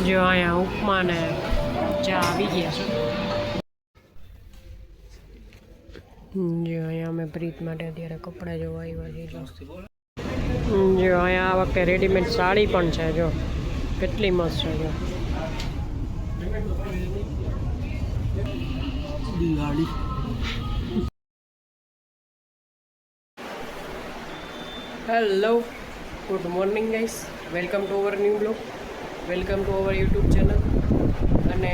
જો અહીંયા ઉપમા ને ચા આવી ગયા છે. જો અહીંયા અમે પ્રીત માટે અત્યારે કપડાં જોવા આવ્યા છીએ. જો અહીંયા આ વખતે રેડીમેડ સાડી પણ છે. જો કેટલી મસ્ત છે. જો Diwali. Hello, good morning guys, welcome to our new blog, welcome to our YouTube channel. અને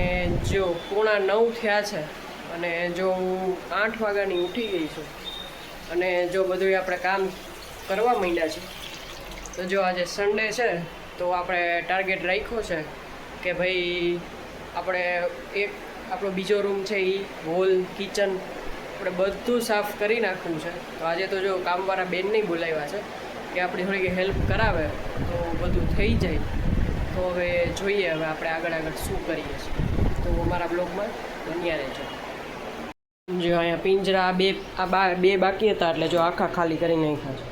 જો 8:45 થયા છે અને જો હું 8 વાગ્યાની ઉઠી ગઈ છું અને જો બધું આપણે કામ કરવા માંડ્યા છે. તો જો આજે સન્ડે છે તો આપણે ટાર્ગેટ રાખ્યો છે કે ભાઈ આપણે આપણો બીજો રૂમ છે એ હોલ કિચન આપણે બધું સાફ કરી નાખવું છે. તો આજે તો જો કામવાળા બેન નહીં બોલાવ્યા છે કે આપણી થોડીક હેલ્પ કરાવે તો બધું થઈ જાય. તો હવે જોઈએ હવે આપણે આગળ શું કરીએ છીએ. તો અમારા બ્લોગમાં બન્યા રહેજો. જો અહીંયા પિંજરા બે બાકી હતા એટલે જો આખા ખાલી કરી નાખ્યા છે.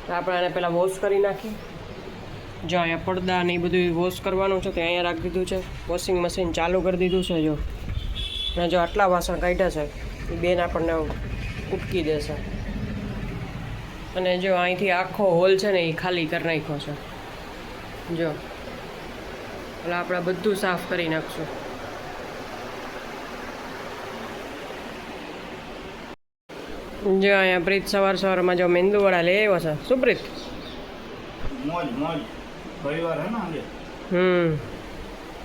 તો આપણે આને પહેલાં વોશ કરી નાખીએ. જો અહીંયા પડદા ને એ બધું વોશ કરવાનું છે તો અહીંયા રાખી દીધું છે. વોશિંગ મશીન ચાલુ કરી દીધું છે. જો અને જો આટલા વાસણ કાઢ્યા છે એ બેન આપણને ઉટકી દેશે. અને જો અહીંથી આખો હોલ છે ને એ ખાલી કરી નાખ્યો છે. જો એટલે આપણે બધું સાફ કરી નાખશું. જો અહીંયા પ્રીત સવારમાં જો મેંદુવડા લઈ આવ્યો છે. શું પ્રીત?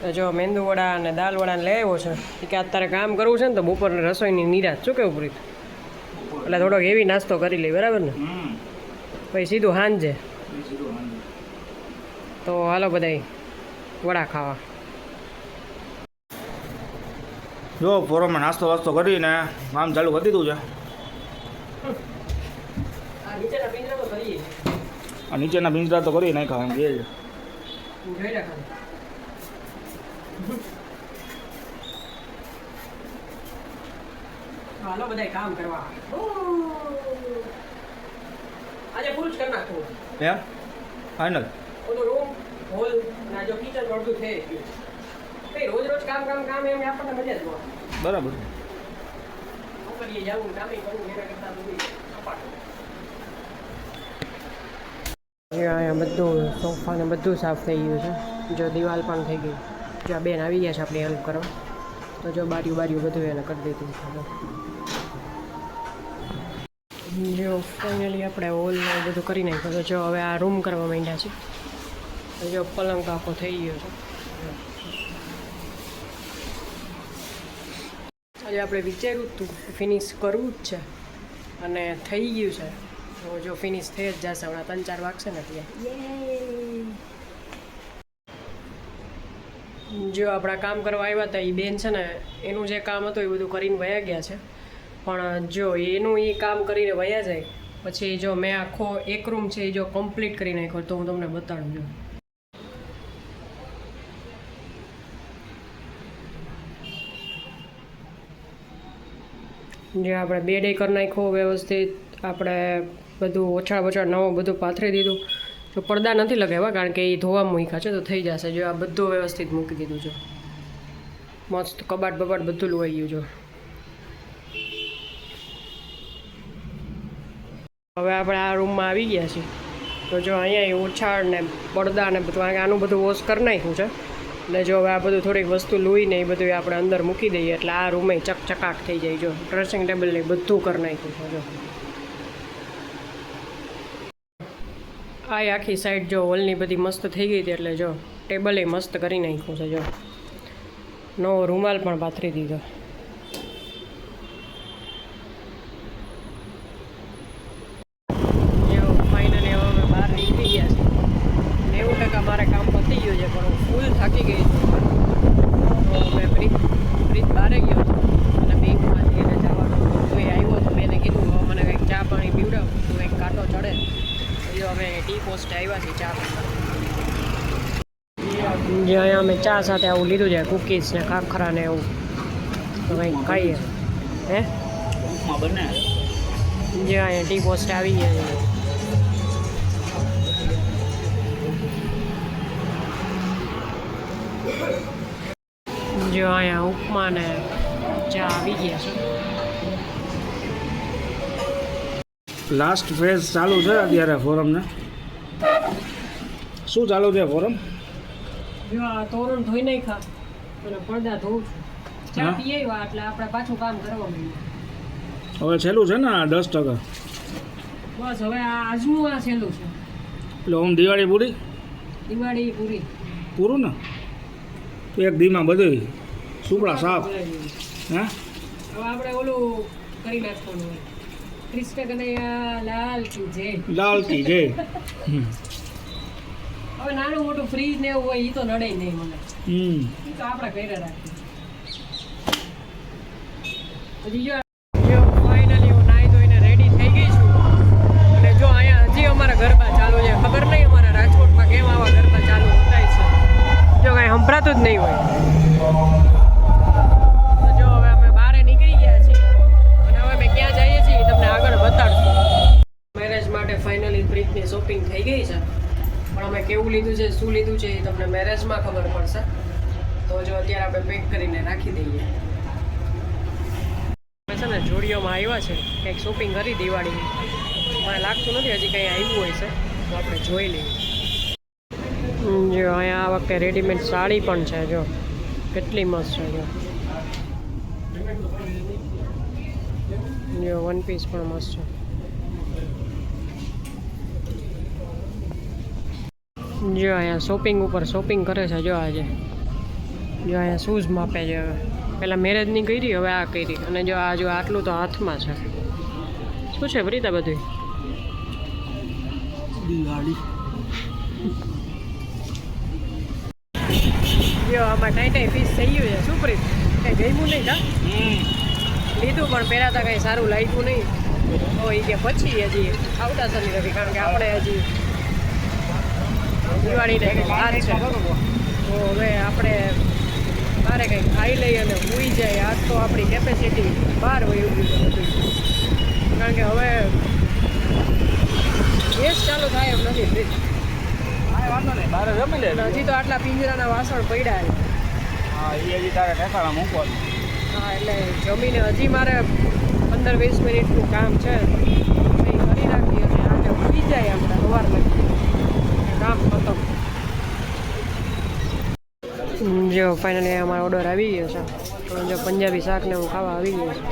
તો જો મેંદુવડા અને દાલવડા લઈ આવ્યો છે કે અત્યારે કામ કરવું છે ને તો બપોરની રસોઈની નિરાશ. શું કેવું પ્રીત? એટલે થોડોક એવી નાસ્તો કરી લઈ, બરાબર ને? પછી સીધું સાંજે. તો હાલો બધાય વડા ખાવા. જો ફોરમમાં નાસ્તો વાસ્તો કરીને કામ ચાલુ કરી દીધું છે. આ નીચેના પિંજરા તો કરી નાખ્યા એમ કે હાલો બધાય કામ કરવા. આજે ફૂલ જ કરી નાખવું એમ ફાઇનલ. ઓલો રૂમ હોલ ના જો કિચન અડધું થઈ ગયું. કઈ રોજ કામ એમ આપણને મજા જ ન આવે. બરાબર. નોકરીએ જવું, કામે કરવું, એના કરતાં બધું કપાટ. અહીંયા બધું સોફા ને બધું સાફ થઈ ગયું છે. જો દિવાલ પણ થઈ ગઈ. જો આ બેન આવી ગયા છે આપણી હેલ્પ કરવા. તો જો બારીઓ બધું એને કરી દીધું છે. જો ફાઇનલી આપણે હોલ ને બધું કરી નાખ્યું. તો જો હવે આ રૂમ કરવા માંડ્યા છે. તો જો પલંગ આખો થઈ ગયો છે. આજે આપણે વિચાર્યું હતું ફિનિશ કરવું જ છે અને થઈ ગયું છે. તો જો ફિનિશ થઈ જ જશે હમણાં 3-4 વાગશે ને ત્યાં. જો આપણા કામ કરવા આવ્યા હતા એ બેન છે ને એનું જે કામ હતું એ બધું કરીને વયા ગયા છે. પણ જો એનું એ કામ કરીને વયા જાય પછી જો મેં આખો એક રૂમ છે એ જો કમ્પ્લીટ કરી નાખ્યો તો હું તમને બતાડું. જે આપણે બેડે કરી નાખ્યો વ્યવસ્થિત. આપણે બધું ઓછાળ નવો બધું પાથરી દીધું. જો પડદા નથી લગાવ્યા કારણ કે એ ધોવા મૂક્યા છે તો થઈ જશે. જો આ બધું વ્યવસ્થિત મૂકી દીધું છે. મસ્ત કબાટ બધું લોવાઈ ગયું છે. હવે આપણે આ રૂમમાં આવી ગયા છીએ. તો જો અહીંયા ઓછાળ ને પડદા ને બધું આનું બધું વોશ કરી નાખ્યું છે. એટલે જો હવે આ બધું થોડીક વસ્તુ લૂઈને એ બધું આપણે અંદર મૂકી દઈએ એટલે આ રૂમે ચકચકાટ થઈ જાય. જો ડ્રેસિંગ ટેબલ ને બધું કરી નાખ્યું છે. જો આ આખી સાઈડ જો હોલની બધી મસ્ત થઈ ગઈ હતી એટલે જો ટેબલે મસ્ત કરી નાખ્યું છે. જો નવો રૂમાલ પણ પાથરી દીધો. ફાઇનલી હવે અમે બહાર નીકળી ગયા છીએ. 90% મારે કામ પતી ગયું છે પણ હું ફૂલ થાકી ગઈ છું. તો મેં પ્રીત બહારે ગયો હતો અને બેંકમાંથી એને જવાનું કોઈ આવ્યો તો મેં કીધું મને કંઈક ચા પાણી પીવડાવ તો એક કાંટો ચડે. જો અમે ટી પોસ્ટ આવ્યા છીએ ચા પીવા. જે અહીંયા અમે ચા સાથે આવું લીધું છે કૂકીઝ ને ખાખરા ને એવું. તો કંઈક ખાઈએ. હે બને જે અહીંયા ટી પોસ્ટ આવી ગયા છે. જો અહીંયા ઉપમા ને ચા આવી ગયા છે. લાસ્ટ ફેઝ ચાલુ છે અત્યારે ફોરમને. શું ચાલુ છે ફોરમ? જો આ તોરણ ધોઈ નાખ્યા અને પડદા ધોઉં છું. ચા હા. પી આવ્યા એટલે આપણે પાછું કામ કરવા માંડ્યું. હવે છેલ્લું છે ને 10%. બસ હવે આ આજનું આ છેલ્લું છે. એટલે ઓમ દિવાળી પૂરી દિવાળી પૂરી. પૂરું ને એક દીમાં બધું સુપડા સાફ. હે હવે આપણે ઓલું કરી નાખવાનું હોય. કૃષ્ણ કનૈયા લાલ કી જય. લાલ કી જય. હવે નાનું મોટું ફ્રીજ ને એવું હોય એ તો નડે નહીં મને. હમ એ તો આપણે ઘરે રાખીએ. હજી જો ફાઇનલી હું નાહી ધોઈને રેડી થઈ ગઈ છું. અને જો અહીંયા હજી અમારા ગરબા ચાલુ છે. ખબર નહીં અમારા રાજકોટમાં કેમ આવા ગરબા ચાલુ થાય છે. જો કાંઈ સંભળાતું જ નહીં હોય. તો જો હવે અમે બહાર નીકળી ગયા છીએ અને હવે અમે ક્યાં જઈએ છીએ એ તમને આગળ બતાડશું. મેરેજ માટે ફાઇનલી બ્રીજની શોપિંગ થઈ ગઈ છે. પણ અમે કેવું લીધું છે શું લીધું છે એ તમને મેરેજમાં ખબર પડશે. તો જો અત્યારે આપણે પેક કરીને રાખી દઈએ. અમે છે ને જોડીઓમાં આવ્યા છે કંઈક શોપિંગ કરી દિવાળીની. મને લાગતું નથી હજી કંઈ આવ્યું હોય છે તો આપણે જોઈ લઈએ. જો અહીંયા આ વખતે રેડીમેડ સાડી પણ છે. જો કેટલી મસ્ત છે. જો વન પીસ પણ મસ્ત છે. જો અહીંયા શોપિંગ ઉપર શોપિંગ કરે છે. જો આજે જો અહીંયા શૂઝ માપે છે. હવે પહેલાં મેરેજની કરી હવે આ કરી. અને જો આ જો આટલું તો હાથમાં છે. શું છે પ્રીતા બધું? દિવાળી. જો આમાં ટાઈ પીસ થઈ ગયું છે. શું પ્રીત કંઈ ગમ્યું નહીં કા? લીધું પણ પહેરાતા કંઈ સારું લાગ્યું નહીં. તો એ કે પછી હજી આવતા શનિ રવિ કારણ કે આપણે હજી દિવાળીને બહાર છે. તો હવે આપણે બારે કંઈક ખાઈ લઈએ અને સૂઈ જાય. આજ તો આપણી કેપેસિટી બહાર હોય એવું બધું. કારણ કે હવે ગેસ ચાલુ થાય એમ નથી. વાંધો નહીં બારે જમી લે. હજી તો આટલા પિંજરાના વાસણ પડ્યા છે. હા એ હજી તારે ઠેકાણા મૂકવાનું. હા એટલે જમીને હજી મારે 15-20 મિનિટનું કામ છે. એ કરી નાખીએ અને આજે ઉડી જાય આપણે સવાર લગી કામ ખતમ. જો ફાઇનલી અમારો ઓર્ડર આવી ગયો છે. જો પંજાબી શાકને હું ખાવા આવી ગયો છું.